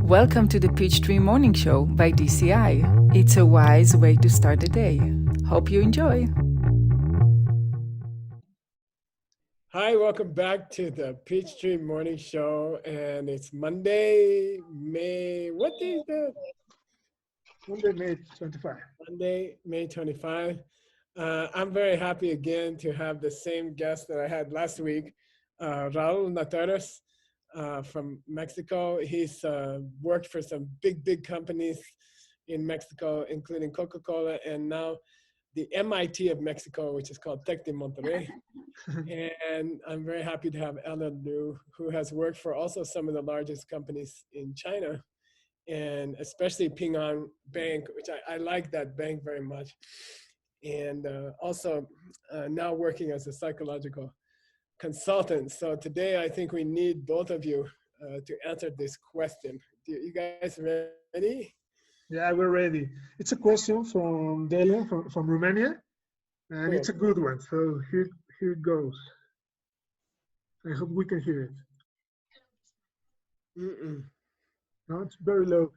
Welcome to the Peachtree Morning Show by DCI. It's a wise way to start the day. Hope you enjoy. Hi, welcome back to the Peachtree Morning Show, and it's Monday, what day is that? Monday, May 25. Monday, May 25. I'm very happy again to have the same guest that I had last week, Raul Nateras from Mexico. He's worked for some big companies in Mexico, including Coca-Cola, and now the MIT of Mexico, which is called Tec de Monterrey. And I'm very happy to have Ella Liu, who has worked for also some of the largest companies in China, and especially Ping An Bank, which I like that bank very much. And also now working as a psychological consultant. So today I think we need both of you to answer this question. You guys ready? Yeah, we're ready. It's a question from Delia from Romania, and Cool. it's a good one. So here it goes. I hope we can hear it. No, it's very low.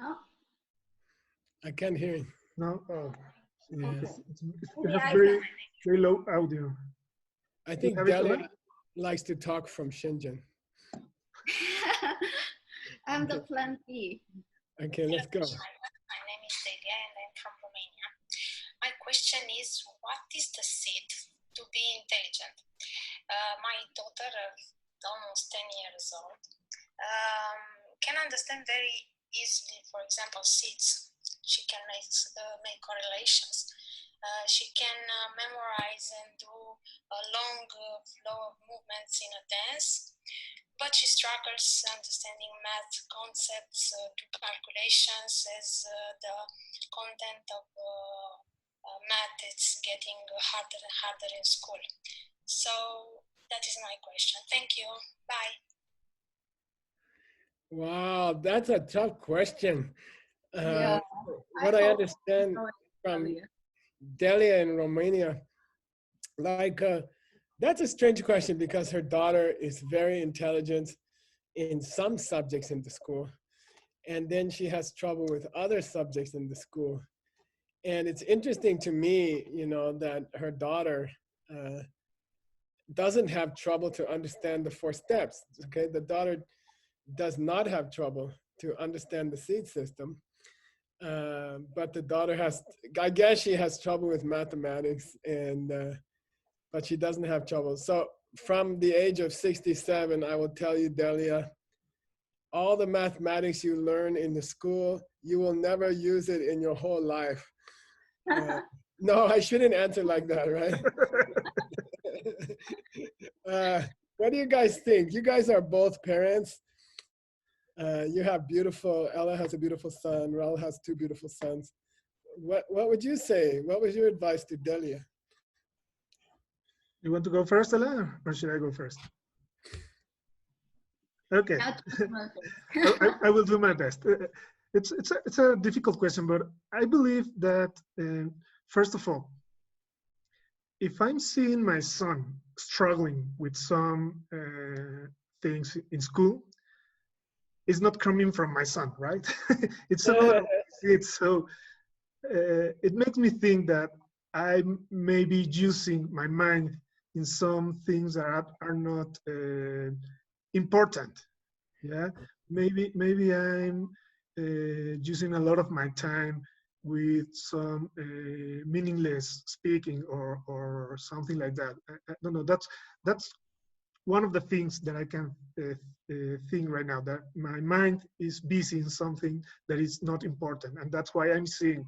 No? I can't hear you. No, oh, Yeah. it has very low audio. I think have it, Delia Ella? likes to talk from Shenzhen. I'm the plan B. Okay, let's go. My name is Delia and I'm from Romania. My question is, what is the seed to be intelligent? My daughter, almost 10 years old, can understand very easily, for example, seeds. She can make correlations. She can memorize and do a long flow of movements in a dance, but she struggles understanding math concepts, do calculations as the content of math is getting harder and harder in school. So that is my question. Thank you. Bye. Wow, that's a tough question. Yeah, What I understand from earlier. Delia in Romania, that's a strange question because her daughter is very intelligent in some subjects in the school, and then she has trouble with other subjects in the school. And it's interesting to me, that her daughter doesn't have trouble to understand the 4 steps. Okay, the daughter does not have trouble to understand the seed system. But the daughter I guess she has trouble with mathematics, but she doesn't have trouble. So from the age of 67, I will tell you, Delia, all the mathematics you learn in the school, you will never use it in your whole life. No, I shouldn't answer like that, right? What do you guys think? You guys are both parents. You have Ella has a beautiful son. Raul has 2 beautiful sons. What would you say? What was your advice to Delia? You want to go first, Ella, or should I go first? Okay, I will do my best. It's a difficult question, but I believe that first of all, if I'm seeing my son struggling with some things in school, it's not coming from my son, right? It's about it. So it makes me think that I may be using my mind in some things that are not important. Yeah, maybe I'm using a lot of my time with some meaningless speaking or something like that. I don't know. That's one of the things that I can think right now, that my mind is busy in something that is not important, and that's why I'm seeing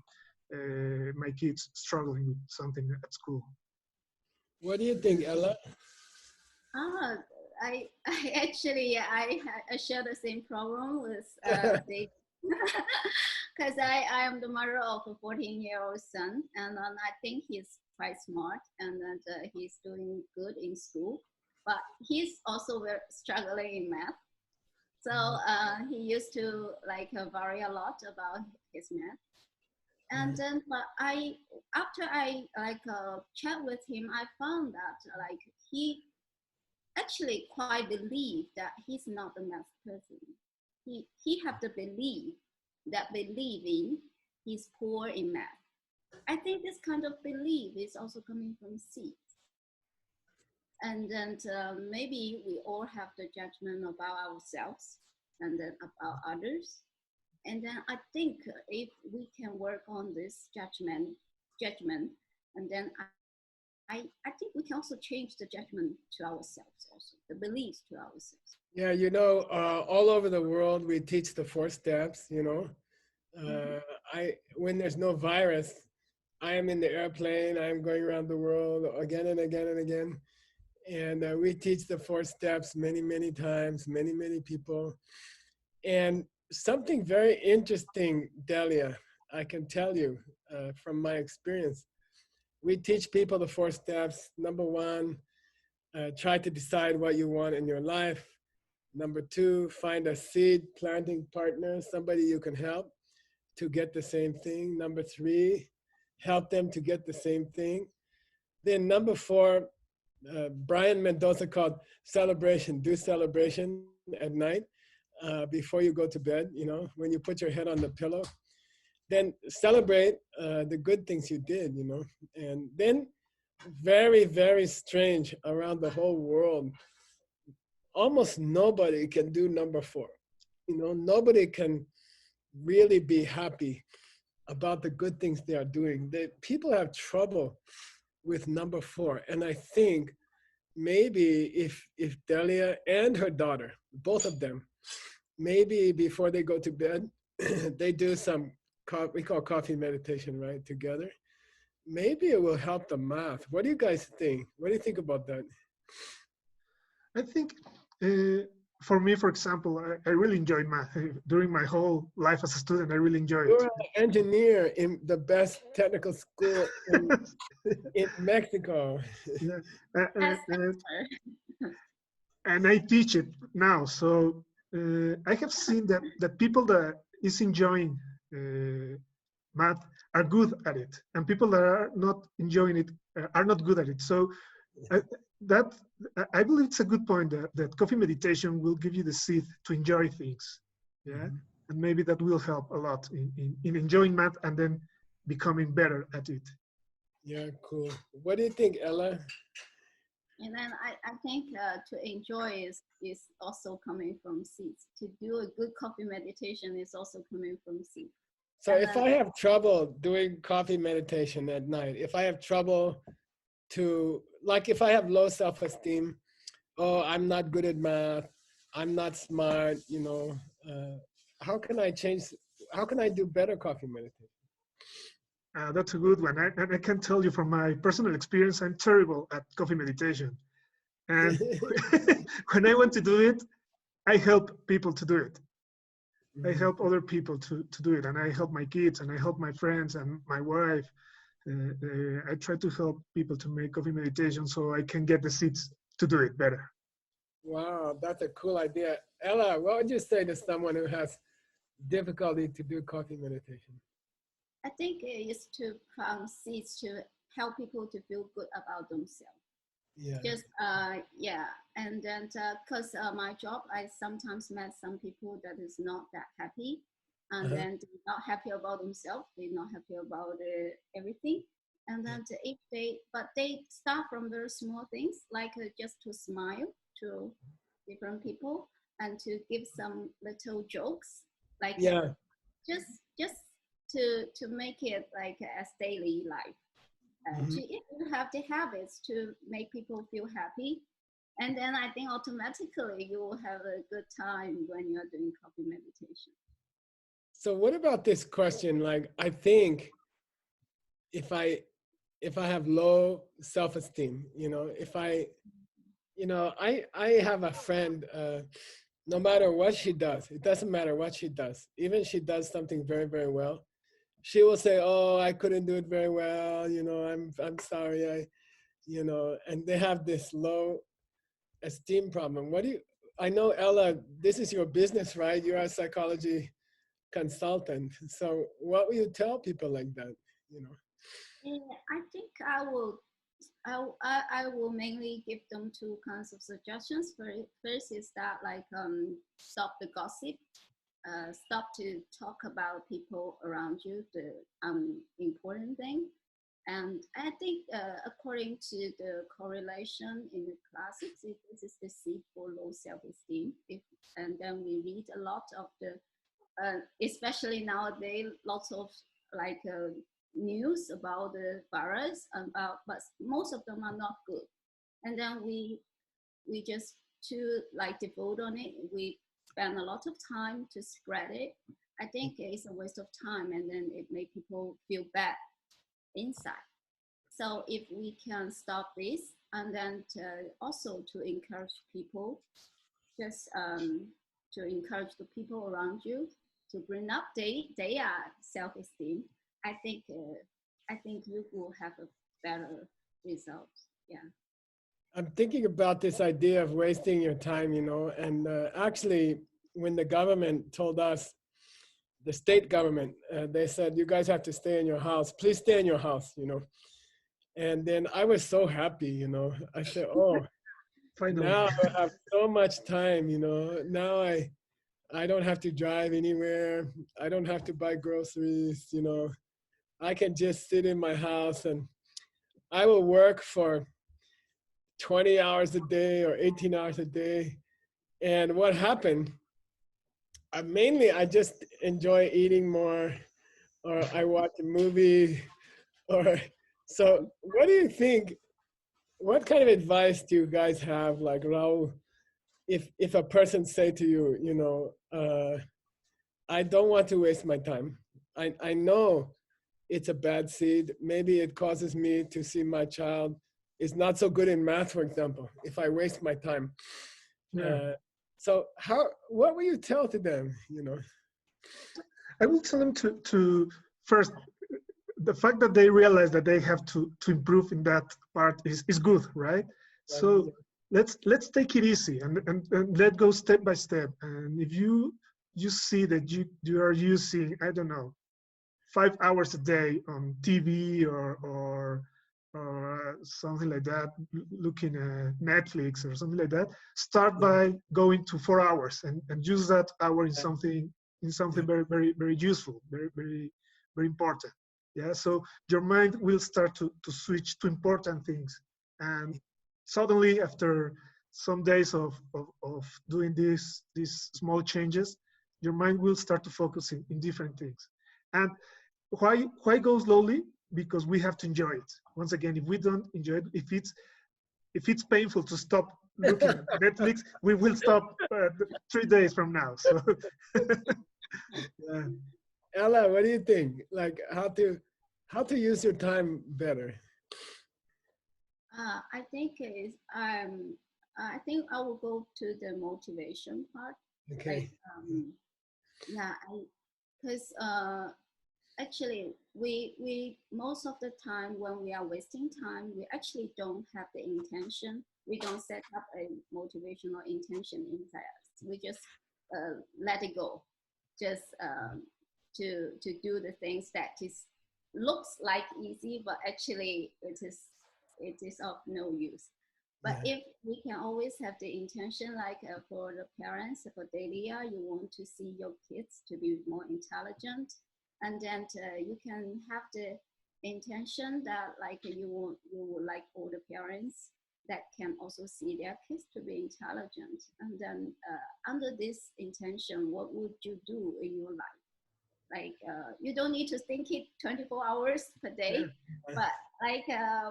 my kids struggling with something at school. What do you think, Ella? I actually I share the same problem with because I am the mother of a 14-year-old son, and I think he's quite smart, and he's doing good in school, but he's also very struggling in math. So he used to worry a lot about his math. And then, but after I chat with him, I found that he actually quite believed that he's not a math person. he have the belief that believing he's poor in math. I think this kind of belief is also coming from seeds. And then maybe we all have the judgment about ourselves and then about others. And then I think if we can work on this judgment, and then I think we can also change the judgment to ourselves also, the beliefs to ourselves. Yeah, you know, all over the world, we teach the 4 steps, you know. When there's no virus, I am in the airplane, I'm going around the world again and again and again. And we teach the 4 steps many, many times, many people. And something very interesting, Delia, I can tell you from my experience. We teach people the 4 steps. Number 1, try to decide what you want in your life. Number 2, find a seed planting partner, somebody you can help to get the same thing. Number 3, help them to get the same thing. Then number 4, Brian Mendoza called celebration. Do celebration at night before you go to bed, you know, when you put your head on the pillow. Then celebrate the good things you did, you know. And then very, very strange around the whole world, almost nobody can do number 4. You know, nobody can really be happy about the good things they are doing. People have trouble with number 4. And I think maybe if Delia and her daughter, both of them, maybe before they go to bed, they do some, we call coffee meditation, right, together. Maybe it will help the math. What do you guys think? What do you think about that? I think for me, for example, I really enjoyed math. During my whole life as a student, I really enjoyed You're it. an engineer in the best technical school in Mexico. Yeah. Yes, And I teach it now. So I have seen that people that is enjoying math are good at it, and people that are not enjoying it are not good at it. So I, that I believe it's a good point that coffee meditation will give you the seed to enjoy things. Yeah, and maybe that will help a lot in enjoying math and then becoming better at it. Yeah, cool. What do you think, Ella? and then I think to enjoy is also coming from seeds. To do a good coffee meditation is also coming from seeds. So if I have trouble doing coffee meditation at night, if I have trouble to, like if I have low self-esteem, oh, I'm not good at math, I'm not smart, you know, how can I change, how can I do better coffee meditation? That's a good one. I can tell you from my personal experience, I'm terrible at coffee meditation. And when I want to do it, I help people to do it. I help other people to do it. And I help my kids and I help my friends and my wife. I try to help people to make coffee meditation so I can get the seeds to do it better. Wow, that's a cool idea. Ella, what would you say to someone who has difficulty to do coffee meditation? I think it is to plant seeds to help people to feel good about themselves. Yeah. Just yeah, and then because my job, I sometimes met some people that is not that happy, and then they're not happy about themselves. They're not happy about everything, and then if they start from very small things like just to smile to different people and to give some little jokes, like just to make it like as daily life. To if you have the habits to make people feel happy, and then I think automatically you will have a good time when you're doing coffee meditation. So what about this question? Like, I think if I have low self-esteem, you know, if I, you know, I have a friend, no matter what she does, it doesn't matter what she does, even she does something very, very well, she will say, oh, I couldn't do it very well, you know, I'm sorry, you know, and they have this low esteem problem. What do you, I know, Ella, this is your business, right? You're a psychology consultant. So what will you tell people like that, you know? I think I will mainly give them 2 kinds of suggestions. First is that like stop the gossip. stop to talk about people around you, the important thing. And I think according to the correlation in the classics, this is the seed for low self-esteem. And then we read a lot of the, especially nowadays, lots of like news about the virus, but most of them are not good. And then we just to like devote on it. We spend a lot of time to spread it. I think it's a waste of time, and then it makes people feel bad inside. So if we can stop this, and then also to encourage people, just to encourage the people around you to bring up their self-esteem, I think you will have a better result. Yeah. I'm thinking about this idea of wasting your time, you know, and actually, when the government told us, the state government, they said, you guys have to stay in your house. Please stay in your house, you know. And then I was so happy, you know. I said, oh, Finally. now I have so much time, you know. Now I don't have to drive anywhere. I don't have to buy groceries, you know. I can just sit in my house and I will work for 20 hours a day or 18 hours a day. And what happened, mainly I just enjoy eating more, or I watch a movie, or so what do you think? What kind of advice do you guys have, like Raul, if a person say to you, you know, I don't want to waste my time. I know it's a bad seed. Maybe it causes me to see my child is not so good in math, for example, if I waste my time. Yeah. So what will you tell to them, you know? I will tell them to first, the fact that they realize that they have to improve in that part is good, right? So let's take it easy and let go step by step. And if you see that you are using, I don't know, 5 hours a day on TV or something like that, looking at Netflix or something like that, start by going to 4 hours and use that hour in something very, very, very useful, very, very, very important. Yeah, so your mind will start to switch to important things. And suddenly after some days of doing these small changes, your mind will start to focus in different things. And why go slowly? Because we have to enjoy it. Once again, if we don't enjoy it, if it's painful to stop looking at Netflix, we will stop 3 days from now. So, yeah. Ella, what do you think? Like how to use your time better? I think I think I will go to the motivation part. Okay. Like, yeah, because actually we most of the time when we are wasting time, we actually don't have the intention. We don't set up a motivational intention inside us. We just let it go, just to do the things that looks like easy, but actually it is of no use. But Yeah. if we can always have the intention, like for the parents, for Delia, you want to see your kids to be more intelligent, and then you can have the intention that like you would like all the parents that can also see their kids to be intelligent, and then under this intention, what would you do in your life? Like you don't need to think it 24 hours per day, but like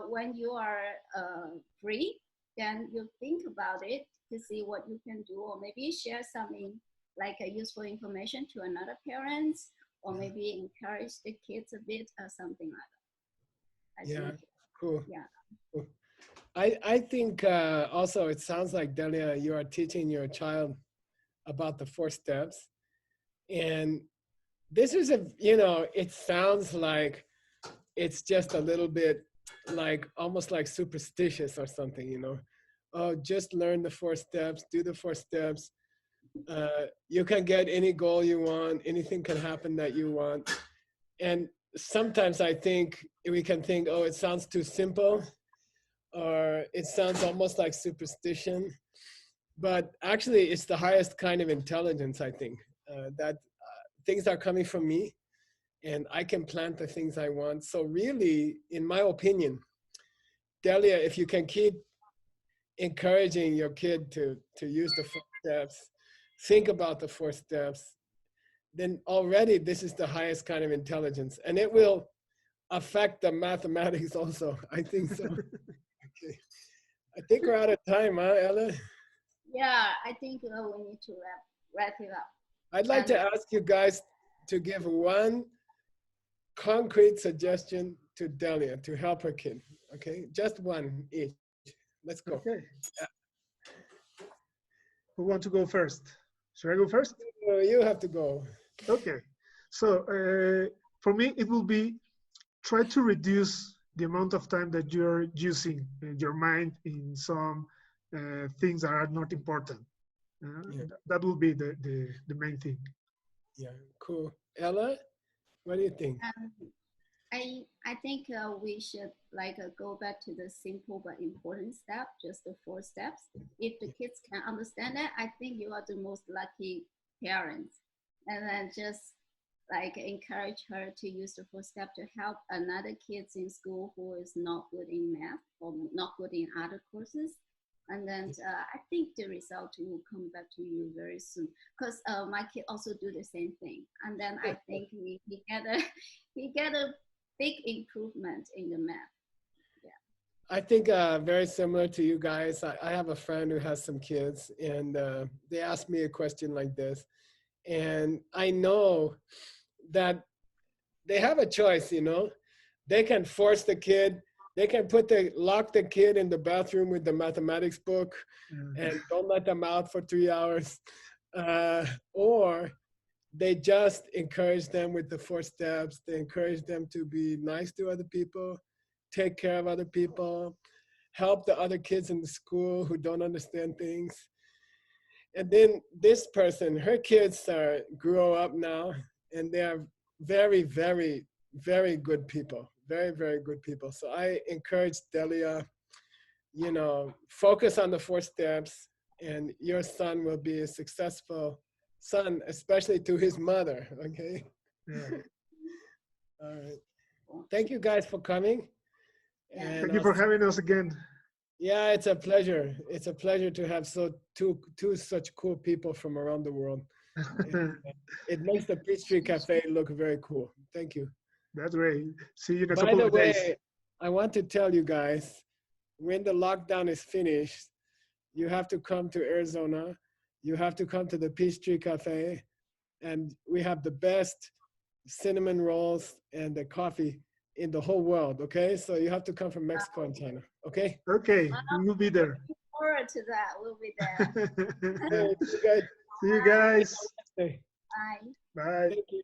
when you are free, then you think about it to see what you can do, or maybe share something like a useful information to another parents, or maybe encourage the kids a bit or something like that. I think, cool. yeah. Cool. I think also it sounds like, Delia, you are teaching your child about the 4 steps. And this is it sounds like it's just a little bit like almost like superstitious or something, you know. Oh, just learn the 4 steps, do the 4 steps. You can get any goal you want, anything can happen that you want. And sometimes I think we can think, oh, it sounds too simple, or it sounds almost like superstition. But actually, it's the highest kind of intelligence, I think. that things are coming from me, and I can plant the things I want. So really, in my opinion, Delia, if you can keep encouraging your kid to use the 4 steps, think about the 4 steps, then already this is the highest kind of intelligence, and it will affect the mathematics also. I think so. Okay. I think we're out of time, huh, Ella? Yeah, I think we need to wrap it up. I'd like to ask you guys to give one concrete suggestion to Delia to help her kid. Okay, just one each. Let's go. Okay. Who want to go first? Should I go first? You have to go. Okay. So for me, it will be try to reduce the amount of time that you're using your mind in some things that are not important. Yeah. That will be the main thing. Yeah, cool. Ella, what do you think? I think we should go back to the simple but important step, just the 4 steps. If the kids can understand it, I think you are the most lucky parents. And then just encourage her to use the 4 steps to help another kids in school who is not good in math or not good in other courses. And then I think the result will come back to you very soon, because my kid also do the same thing. And then I think he get a big improvement in the math. Yeah. I think very similar to you guys. I have a friend who has some kids, and they asked me a question like this. And I know that they have a choice, you know. They can force the kid. They can lock the kid in the bathroom with the mathematics book and don't let them out for 3 hours. Or they just encourage them with the 4 steps. They encourage them to be nice to other people, take care of other people, help the other kids in the school who don't understand things. And then this person, her kids grow up now, and they are very, very, very good people. Very, very good people. So I encourage Delia, you know, focus on the 4 steps, and your son will be a successful son, especially to his mother. Okay. Yeah. All right. Thank you guys for coming. And Thank you for having us again. Yeah, it's a pleasure. It's a pleasure to have two such cool people from around the world. It makes the Peachtree Cafe look very cool. Thank you. That's great. See you in a By couple the of days. way, I want to tell you guys, when the lockdown is finished, you have to come to Arizona. You have to come to the Peachtree Cafe, and we have the best cinnamon rolls and the coffee in the whole world. Okay, so you have to come from Mexico and China. Okay. Okay, we'll be there. Looking forward to that. We'll be there. Hey, see you guys. See you guys. Bye. Bye. Thank you.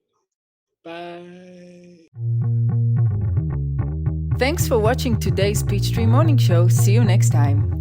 Bye. Thanks for watching today's Peachtree Morning Show. See you next time.